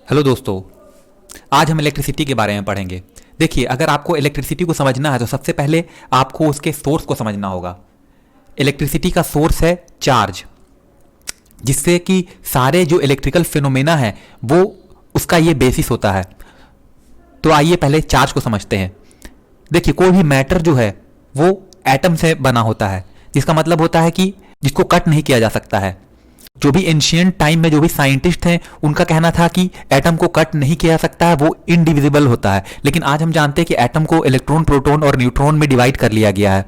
Hello दोस्तों, आज हम इलेक्ट्रिसिटी के बारे में पढ़ेंगे। देखिए, अगर आपको इलेक्ट्रिसिटी को समझना है तो सबसे पहले आपको उसके सोर्स को समझना होगा। इलेक्ट्रिसिटी का सोर्स है चार्ज, जिससे कि सारे जो इलेक्ट्रिकल फिनोमेना है वो उसका ये बेसिस होता है। तो आइए पहले चार्ज को समझते हैं। देखिए, कोई भी मैटर जो है वो एटम से बना होता है, जिसका मतलब होता है कि जिसको कट नहीं किया जा सकता है। जो भी एंशियंट टाइम में जो भी साइंटिस्ट हैं उनका कहना था कि एटम को कट नहीं किया जा सकता है, वो इनडिविजिबल होता है। लेकिन आज हम जानते हैं कि एटम को इलेक्ट्रॉन, प्रोटॉन और न्यूट्रॉन में डिवाइड कर लिया गया है।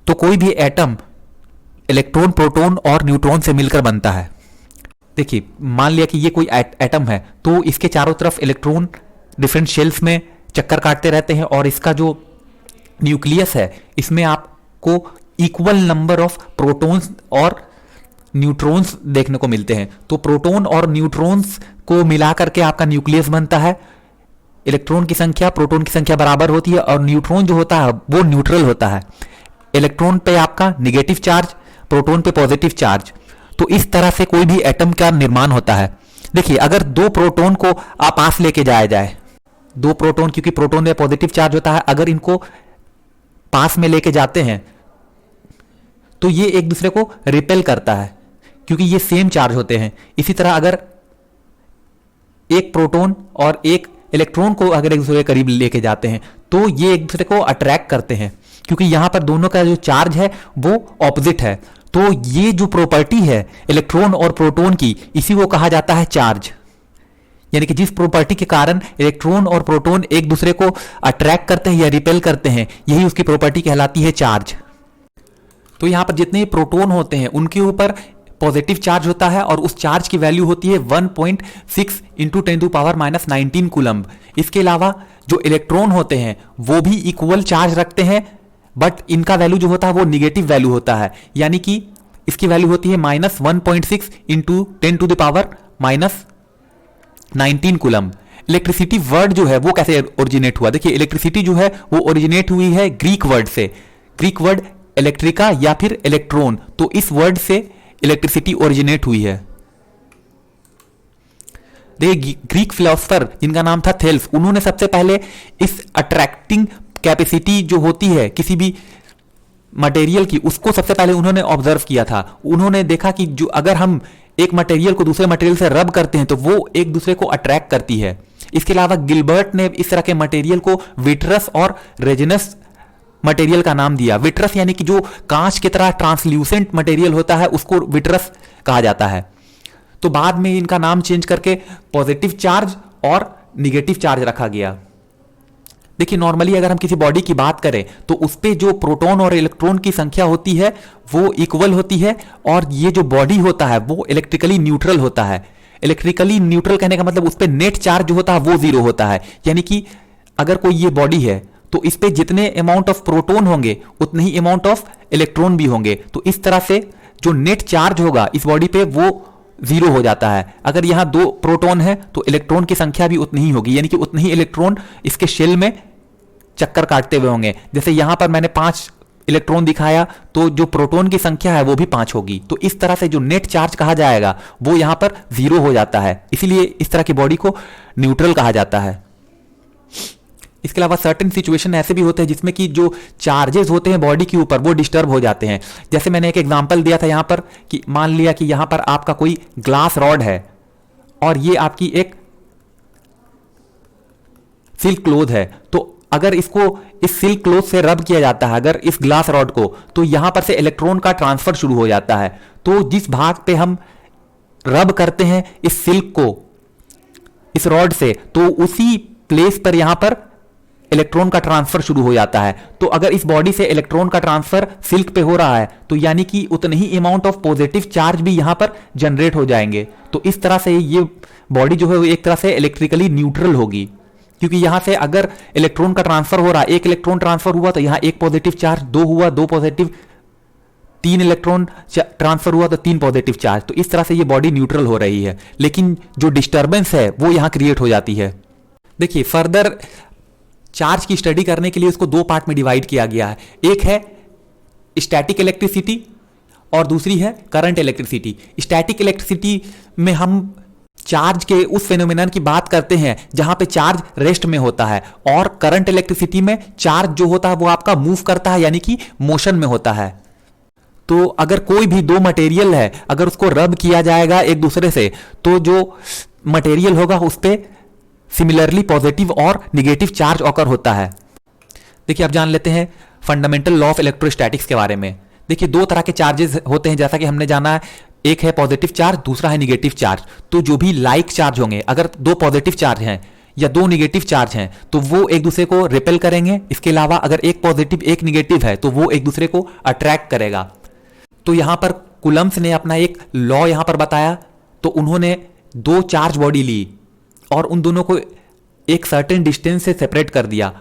तो कोई भी एटम इलेक्ट्रॉन, प्रोटॉन और न्यूट्रॉन से मिलकर बनता है। देखिए, मान लिया कि ये कोई एटम है, तो इसके चारों तरफ इलेक्ट्रॉन डिफरेंट शेल्स में चक्कर काटते रहते हैं और इसका जो न्यूक्लियस है इसमें आपको इक्वल नंबर ऑफ प्रोटॉन्स और न्यूट्रॉन्स देखने को मिलते हैं। तो प्रोटॉन और न्यूट्रॉन्स को मिला करके आपका न्यूक्लियस बनता है। इलेक्ट्रॉन की संख्या प्रोटॉन की संख्या बराबर होती है और न्यूट्रॉन जो होता है वो न्यूट्रल होता है। इलेक्ट्रॉन पे आपका निगेटिव चार्ज, प्रोटॉन पे पॉजिटिव चार्ज। तो इस तरह से कोई भी एटम का निर्माण होता है। देखिए, अगर दो प्रोटॉन को आप पास लेके जाया जाए, दो प्रोटॉन, क्योंकि प्रोटॉन में पॉजिटिव चार्ज होता है, अगर इनको पास में लेके जाते हैं तो ये एक दूसरे को रिपेल करता है, क्योंकि ये सेम चार्ज होते हैं। इसी तरह अगर एक प्रोटॉन और एक इलेक्ट्रॉन को अगर एक दूसरे के करीब लेके जाते हैं तो ये एक दूसरे को अट्रैक्ट करते हैं, क्योंकि यहां पर दोनों का जो चार्ज है वो ऑपोजिट है। तो ये जो प्रॉपर्टी है इलेक्ट्रॉन और प्रोटॉन की, इसी को कहा जाता है चार्ज। यानी कि जिस प्रॉपर्टी के कारण इलेक्ट्रॉन और प्रोटॉन एक दूसरे को अट्रैक्ट करते हैं या रिपेल करते हैं, यही उसकी प्रॉपर्टी कहलाती है चार्ज। तो यहां पर जितने प्रोटॉन होते हैं उनके ऊपर पॉजिटिव चार्ज होता है और उस चार्ज की वैल्यू होती है 1.6 इंटू 10⁻⁻19 कूलम्ब। इसके अलावा जो इलेक्ट्रॉन होते हैं वो भी इक्वल चार्ज रखते हैं, बट इनका वैल्यू जो होता है वो निगेटिव वैल्यू होता है। यानी कि इसकी वैल्यू होती है -1.6 इंटू 10⁻⁻19 कूलम्ब। इलेक्ट्रिसिटी वर्ड जो है वो कैसे ओरिजिनेट हुआ? देखिए, इलेक्ट्रिसिटी जो है वो ओरिजिनेट हुई है ग्रीक वर्ड से। ग्रीक वर्ड इलेक्ट्रिका या फिर इलेक्ट्रॉन, तो इस वर्ड से इलेक्ट्रिसिटी ओरिजिनेट हुई है। देखिए, ग्रीक फिलोसोफर जिनका नाम था थेल्स, उन्होंने सबसे पहले इस अट्रैक्टिंग कैपेसिटी जो होती है किसी भी मटेरियल की, उसको सबसे पहले उन्होंने ऑब्जर्व किया था। उन्होंने देखा कि जो अगर हम एक मटेरियल को दूसरे मटेरियल से रब करते हैं तो वो एक दूसरे को अट्रैक्ट करती है। इसके अलावा गिलबर्ट ने इस तरह के मटेरियल को विट्रस और रेजिनस मटेरियल का नाम दिया। विट्रस यानी कि जो कांच की तरह ट्रांसल्यूसेंट मटेरियल होता है उसको विट्रस कहा जाता है। तो बाद में इनका नाम चेंज करके पॉजिटिव चार्ज और निगेटिव चार्ज रखा गया। देखिए, नॉर्मली अगर हम किसी बॉडी की बात करें तो उस पे जो प्रोटॉन और इलेक्ट्रॉन की संख्या होती है वो इक्वल होती है, और ये जो बॉडी होता है वो इलेक्ट्रिकली न्यूट्रल होता है। इलेक्ट्रिकली न्यूट्रल कहने का मतलब उस पे नेट चार्ज जो होता है वो जीरो होता है। यानी कि अगर कोई ये बॉडी है तो इस पे जितने अमाउंट ऑफ प्रोटॉन होंगे उतने ही अमाउंट ऑफ इलेक्ट्रॉन भी होंगे। तो इस तरह से जो नेट चार्ज होगा इस बॉडी पे वो जीरो हो जाता है। अगर यहां दो प्रोटॉन है तो इलेक्ट्रॉन की संख्या भी उतनी ही होगी, यानी कि उतने ही इलेक्ट्रॉन इसके शेल में चक्कर काटते हुए होंगे। जैसे यहां पर मैंने 5 इलेक्ट्रॉन दिखाया तो जो प्रोटॉन की संख्या है वो भी 5 होगी। तो इस तरह से जो नेट चार्ज कहा जाएगा वो यहां पर जीरो हो जाता है। इसीलिए इस तरह की बॉडी को न्यूट्रल कहा जाता है। इसके अलावा सर्टेन सिचुएशन ऐसे भी होते हैं जिसमें कि जो चार्जेस होते हैं बॉडी के ऊपर वो डिस्टर्ब हो जाते हैं। जैसे मैंने एक एग्जांपल दिया था यहां पर कि मान लिया कि यहां पर आपका कोई ग्लास रॉड है और ये आपकी एक सिल्क क्लोथ है। तो अगर इसको इस सिल्क क्लोथ से रब किया जाता है अगर इस ग्लास रॉड को, तो यहां पर से इलेक्ट्रॉन का ट्रांसफर शुरू हो जाता है। तो जिस भाग पे हम रब करते हैं इस सिल्क को इस रॉड से, तो उसी प्लेस पर यहां पर इलेक्ट्रॉन का ट्रांसफर शुरू हो जाता है। तो अगर इस बॉडी से इलेक्ट्रॉन का ट्रांसफर सिल्क पे हो रहा है तो यानी कि उतने ही अमाउंट ऑफ पॉजिटिव चार्ज भी यहां पर जनरेट हो जाएंगे। तो इस तरह से ये बॉडी जो है वो एक तरह से इलेक्ट्रिकली न्यूट्रल होगी, क्योंकि यहां से अगर इलेक्ट्रॉन का ट्रांसफर हो रहा है, एक इलेक्ट्रॉन ट्रांसफर हुआ तो यहां एक पॉजिटिव चार्ज, 2 हुआ 2 पॉजिटिव, 3 इलेक्ट्रॉन ट्रांसफर हुआ तो 3 पॉजिटिव चार्ज। तो इस तरह से ये बॉडी न्यूट्रल हो रही है, लेकिन जो डिस्टर्बेंस है वो यहां क्रिएट हो जाती है। देखिए, फर्दर चार्ज की स्टडी करने के लिए उसको 2 पार्ट में डिवाइड किया गया है। एक है स्टैटिक इलेक्ट्रिसिटी और दूसरी है करंट इलेक्ट्रिसिटी। स्टैटिक इलेक्ट्रिसिटी में हम चार्ज के उस फेनोमेनन की बात करते हैं जहां पे चार्ज रेस्ट में होता है, और करंट इलेक्ट्रिसिटी में चार्ज जो होता है वो आपका मूव करता है, यानी कि मोशन में होता है। तो अगर कोई भी दो मटेरियल है, अगर उसको रब किया जाएगा एक दूसरे से, तो जो मटेरियल होगा उस पर सिमिलरली पॉजिटिव और निगेटिव चार्ज ऑकर होता है। देखिए अब जान लेते हैं फंडामेंटल लॉ ऑफ इलेक्ट्रोस्टैटिक्स के बारे में। देखिए दो तरह के चार्जेस होते हैं, जैसा कि हमने जाना है, एक है पॉजिटिव चार्ज, दूसरा है निगेटिव चार्ज। तो जो भी लाइक चार्ज होंगे, अगर दो पॉजिटिव चार्ज हैं या दो निगेटिव चार्ज हैं, तो वो एक दूसरे को रिपेल करेंगे। इसके अलावा अगर एक पॉजिटिव एक निगेटिव है तो वो एक दूसरे को अट्रैक्ट करेगा। तो यहां पर कूलम्ब्स ने अपना एक लॉ यहां पर बताया। तो उन्होंने दो चार्ज बॉडी ली और उन दोनों को एक सर्टेन डिस्टेंस से सेपरेट कर दिया।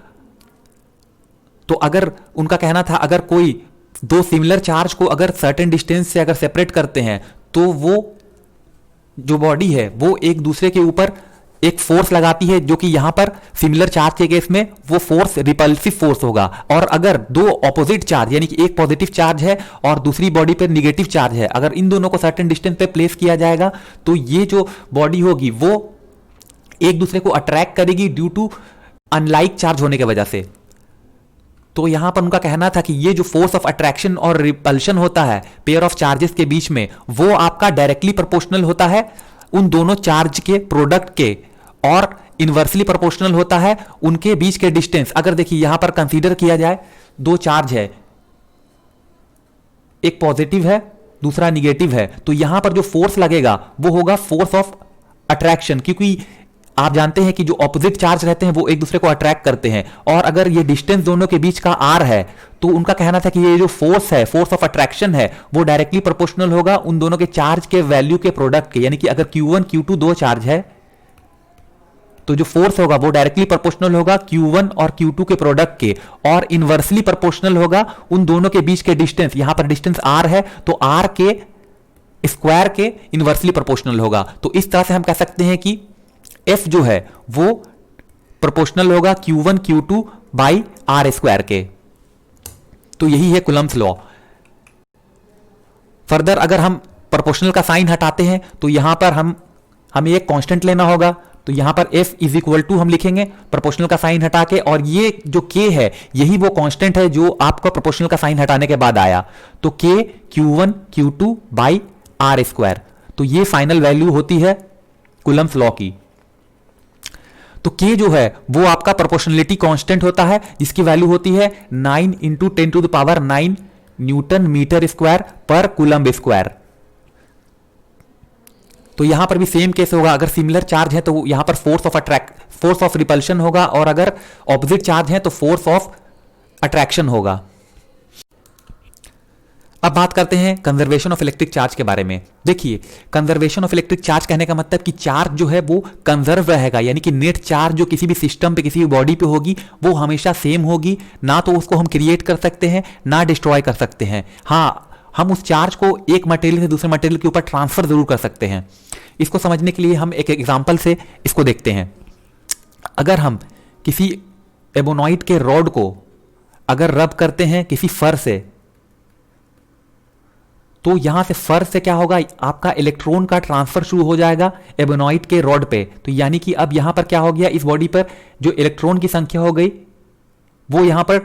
तो अगर उनका कहना था, अगर कोई दो सिमिलर चार्ज को अगर सर्टेन डिस्टेंस से अगर सेपरेट करते हैं तो वो जो बॉडी है वो एक दूसरे के ऊपर एक फोर्स लगाती है, जो कि यहां पर सिमिलर चार्ज के केस में वो फोर्स रिपल्सिव फोर्स होगा। और अगर दो ऑपोजिट चार्ज, यानी कि एक पॉजिटिव चार्ज है और दूसरी बॉडी पर निगेटिव चार्ज है, अगर इन दोनों को सर्टेन डिस्टेंस पे प्लेस किया जाएगा तो ये जो बॉडी होगी वो एक दूसरे को अट्रैक्ट करेगी ड्यू टू अनलाइक चार्ज होने की वजह से। तो यहां पर उनका कहना था कि ये जो फोर्स ऑफ अट्रैक्शन और रिपल्शन होता है पेयर ऑफ चार्जेस के बीच में, वो आपका डायरेक्टली प्रोपोर्शनल होता है उन दोनों चार्ज के प्रोडक्ट के, और इनवर्सली प्रोपोर्शनल होता है उनके बीच के डिस्टेंस। अगर देखिए यहां पर कंसीडर किया जाए, दो चार्ज है, एक पॉजिटिव है दूसरा निगेटिव है, तो यहां पर जो फोर्स लगेगा वो होगा फोर्स ऑफ अट्रैक्शन, क्योंकि आप जानते हैं कि जो ऑपोजिट चार्ज रहते हैं वो एक दूसरे को अट्रैक्ट करते हैं। और अगर ये डिस्टेंस दोनों के बीच का आर है, तो उनका कहना था कि ये जो फोर्स है, फोर्स ऑफ अट्रैक्शन है, वो डायरेक्टली प्रोपोर्शनल होगा उन दोनों के चार्ज के वैल्यू के प्रोडक्ट के। यानी कि अगर Q1 Q2 दो चार्ज है तो जो फोर्स होगा वो डायरेक्टली प्रोपोर्शनल होगा Q1 और Q2 के प्रोडक्ट के, और इनवर्सली प्रोपोर्शनल होगा उन दोनों के बीच के डिस्टेंस। यहां पर डिस्टेंस r है तो r के स्क्वायर के इनवर्सली प्रोपोर्शनल होगा। तो इस तरह से हम कह सकते हैं कि F जो है वो प्रोपोर्शनल होगा Q1 Q2 by are square के। तो यही है कूलम्ब्स लॉ। फर्दर अगर हम प्रोपोर्शनल का साइन हटाते हैं तो यहां पर हमें एक कांस्टेंट लेना होगा। तो यहां पर F इज इक्वल टू हम लिखेंगे प्रोपोर्शनल का साइन हटा के, और ये जो K है यही वो कांस्टेंट है जो आपका प्रोपोर्शनल का साइन हटाने के बाद आया। तो K Q1 Q2 by are square. तो ये फाइनल वैल्यू होती है कूलम्ब्स लॉ की। तो K जो है वो आपका प्रोपोर्शनलिटी कांस्टेंट होता है, जिसकी वैल्यू होती है 9 into 10 to the power 9 newton metre square पर कूलम्ब स्क्वायर। तो यहां पर भी सेम केस होगा, अगर सिमिलर चार्ज है तो यहां पर फोर्स ऑफ रिपल्शन होगा, और अगर ऑपोजिट चार्ज है तो फोर्स ऑफ अट्रैक्शन होगा। अब बात करते हैं कंजर्वेशन ऑफ इलेक्ट्रिक चार्ज के बारे में। देखिए कंजर्वेशन ऑफ इलेक्ट्रिक चार्ज कहने का मतलब कि चार्ज जो है वो कंजर्व रहेगा, यानी कि नेट चार्ज जो किसी भी सिस्टम पे किसी भी बॉडी पे होगी वो हमेशा सेम होगी। ना तो उसको हम क्रिएट कर सकते हैं ना डिस्ट्रॉय कर सकते हैं। हाँ, हम उस चार्ज को एक मटेरियल से दूसरे मटेरियल के ऊपर ट्रांसफर जरूर कर सकते हैं। इसको समझने के लिए हम एक एग्जाम्पल से इसको देखते हैं। अगर हम किसी एबोनॉइड के रॉड को अगर रब करते हैं किसी फर से, तो यहां से फर से क्या होगा, आपका इलेक्ट्रॉन का ट्रांसफर शुरू हो जाएगा एबोनॉइड के रॉड पे। तो यानी कि अब यहां पर क्या हो गया, इस बॉडी पर जो इलेक्ट्रॉन की संख्या हो गई वो यहां पर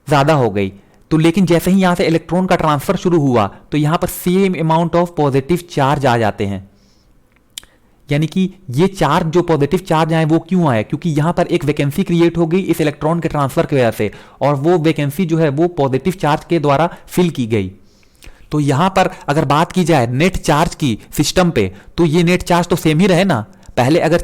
ज्यादा हो गई। तो लेकिन जैसे ही यहां से इलेक्ट्रॉन का ट्रांसफर शुरू हुआ तो यहां पर same amount of positive charge आ जाते हैं। यानी कि ये चार्ज जो पॉजिटिव चार्ज आए वो क्यों आए, क्योंकि यहां पर एक वैकेंसी क्रिएट हो गई इस इलेक्ट्रॉन के ट्रांसफर की वजह से, और वो वैकेंसी जो है वो पॉजिटिव चार्ज के द्वारा फिल की गई। तो यहां पर अगर बात की जाए नेट चार्ज की सिस्टम पे, तो ये नेट चार्ज तो सेम ही रहे ना। पहले अगर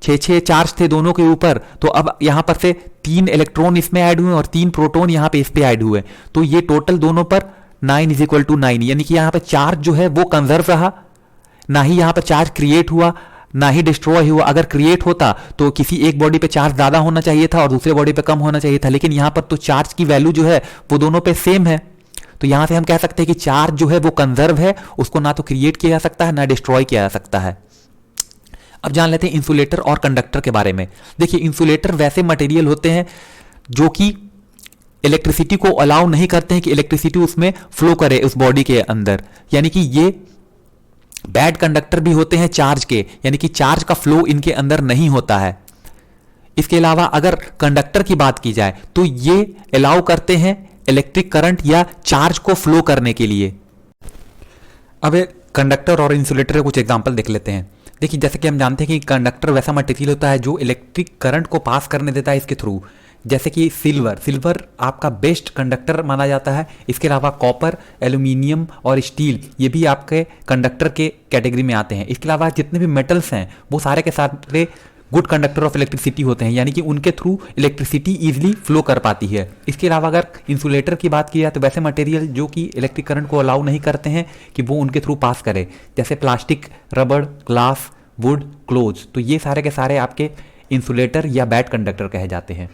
छह चार्ज थे दोनों के ऊपर, तो अब यहां पर से 3 इलेक्ट्रॉन इसमें ऐड हुए और 3 प्रोटॉन यहां पे इस पे ऐड हुए। तो ये टोटल दोनों पर 9 इज इक्वल टू 9, यानी कि यहां पर चार्ज जो है वो कंजर्व रहा, ना ही यहां पर चार्ज क्रिएट हुआ ना ही डिस्ट्रॉय हुआ। अगर क्रिएट होता तो किसी एक बॉडी पे चार्ज ज्यादा होना चाहिए था और दूसरे बॉडी पे कम होना चाहिए था, लेकिन यहां पर तो चार्ज की वैल्यू जो है वो दोनों पे सेम है। तो यहां से हम कह सकते हैं कि चार्ज जो है वो कंजर्व है, उसको ना तो क्रिएट किया जा सकता है ना डिस्ट्रॉय किया जा सकता है। अब जान लेते हैं इंसुलेटर और कंडक्टर के बारे में। देखिए इंसुलेटर वैसे मटेरियल होते हैं जो कि इलेक्ट्रिसिटी को अलाउ नहीं करते हैं कि इलेक्ट्रिसिटी उसमें फ्लो करे उस बॉडी के अंदर, यानी कि ये बैड कंडक्टर भी होते हैं चार्ज के, यानी कि चार्ज का फ्लो इनके अंदर नहीं होता है। इसके अलावा अगर कंडक्टर की बात की जाए तो ये अलाउ करते हैं इलेक्ट्रिक करंट या चार्ज को फ्लो करने के लिए। अब कंडक्टर और इंसुलेटर के कुछ एग्जांपल देख लेते हैं। देखिए, जैसे कि हम जानते हैं कि कंडक्टर वैसा मटेरियल होता है जो इलेक्ट्रिक करंट को पास करने देता है इसके थ्रू, जैसे कि सिल्वर आपका बेस्ट कंडक्टर माना जाता है। इसके अलावा कॉपर, एल्यूमिनियम और स्टील ये भी आपके कंडक्टर के कैटेगरी में आते हैं। इसके अलावा जितने भी मेटल्स हैं वो सारे के सारे गुड कंडक्टर ऑफ इलेक्ट्रिसिटी होते हैं, यानी कि उनके थ्रू इलेक्ट्रिसिटी ईजिली फ्लो कर पाती है। इसके अलावा अगर इंसुलेटर की बात की जाए तो वैसे मटेरियल जो कि इलेक्ट्रिक करंट को अलाउ नहीं करते हैं कि वो उनके थ्रू पास करे, जैसे प्लास्टिक, रबड़, ग्लास, वुड, क्लोथ, तो ये सारे के सारे आपके इंसुलेटर या बैड कंडक्टर कहे जाते हैं।